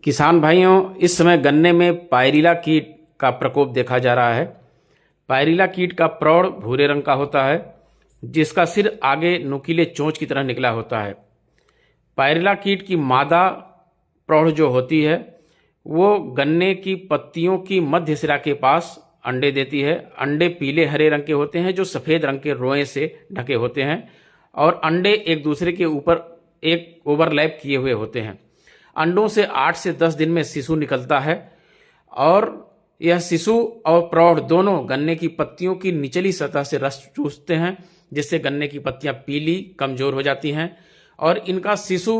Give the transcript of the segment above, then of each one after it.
किसान भाइयों, इस समय गन्ने में पायरिला कीट का प्रकोप देखा जा रहा है। पायरिला कीट का प्रौढ़ भूरे रंग का होता है, जिसका सिर आगे नुकीले चोंच की तरह निकला होता है। पायरिला कीट की मादा प्रौढ़ जो होती है वो गन्ने की पत्तियों की मध्य सिरा के पास अंडे देती है। अंडे पीले हरे रंग के होते हैं जो सफ़ेद रंग के रोए से ढके होते हैं और अंडे एक दूसरे के ऊपर एक ओवरलैप किए हुए होते हैं। अंडों से 8 से 10 दिन में शिशु निकलता है और यह शिशु और प्रौढ़ दोनों गन्ने की पत्तियों की निचली सतह से रस चूसते हैं, जिससे गन्ने की पत्तियां पीली कमजोर हो जाती हैं और इनका शिशु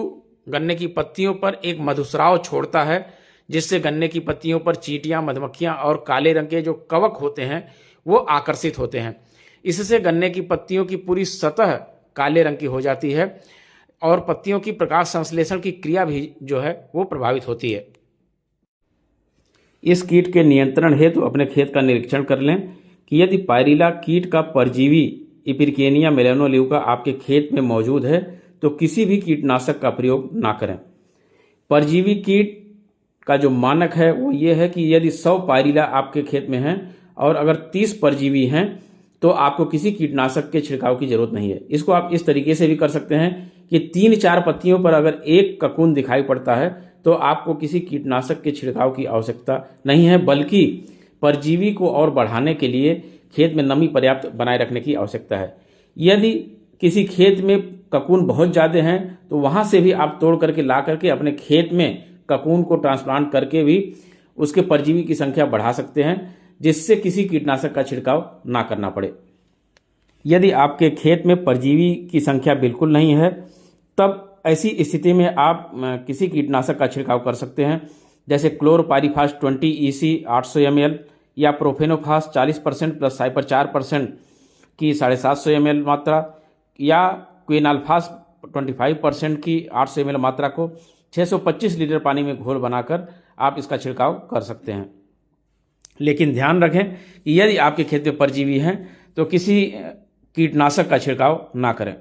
गन्ने की पत्तियों पर एक मधुस्राव छोड़ता है, जिससे गन्ने की पत्तियों पर चींटियां, मधुमक्खियां और काले रंग के जो कवक होते हैं वो आकर्षित होते हैं। इससे गन्ने की पत्तियों की पूरी सतह काले रंग की हो जाती है और पत्तियों की प्रकाश संश्लेषण की क्रिया भी जो है वो प्रभावित होती है। इस कीट के नियंत्रण हेतु अपने खेत का निरीक्षण कर लें कि यदि पायरिला कीट का परजीवी इपिरकेनिया मेलेनोल्यूका आपके खेत में मौजूद है तो किसी भी कीटनाशक का प्रयोग ना करें। परजीवी कीट का जो मानक है वो ये है कि यदि 100 पायरिला आपके खेत में हैं और अगर 30 परजीवी हैं तो आपको किसी कीटनाशक के छिड़काव की जरूरत नहीं है। इसको आप इस तरीके से भी कर सकते हैं कि 3-4 पत्तियों पर अगर एक ककून दिखाई पड़ता है तो आपको किसी कीटनाशक के छिड़काव की आवश्यकता नहीं है, बल्कि परजीवी को और बढ़ाने के लिए खेत में नमी पर्याप्त बनाए रखने की आवश्यकता है। यदि किसी खेत में ककून बहुत ज़्यादा हैं तो वहाँ से भी आप तोड़ करके ला करके अपने खेत में ककून को ट्रांसप्लांट करके भी उसके परजीवी की संख्या बढ़ा सकते हैं, जिससे किसी कीटनाशक का छिड़काव ना करना पड़े। यदि आपके खेत में परजीवी की संख्या बिल्कुल नहीं है तब ऐसी स्थिति में आप किसी कीटनाशक का छिड़काव कर सकते हैं, जैसे क्लोरपाइरीफास 20 EC 800 ml या प्रोफेनोफास 40% प्लस साइपर 4% की 750 ml मात्रा, या क्विनाल्फास 25% की 800 ml मात्रा को 625 लीटर पानी में घोल बनाकर आप इसका छिड़काव कर सकते हैं। लेकिन ध्यान रखें कि यदि आपके खेत में परजीवी हैं तो किसी कीटनाशक का छिड़काव ना करें।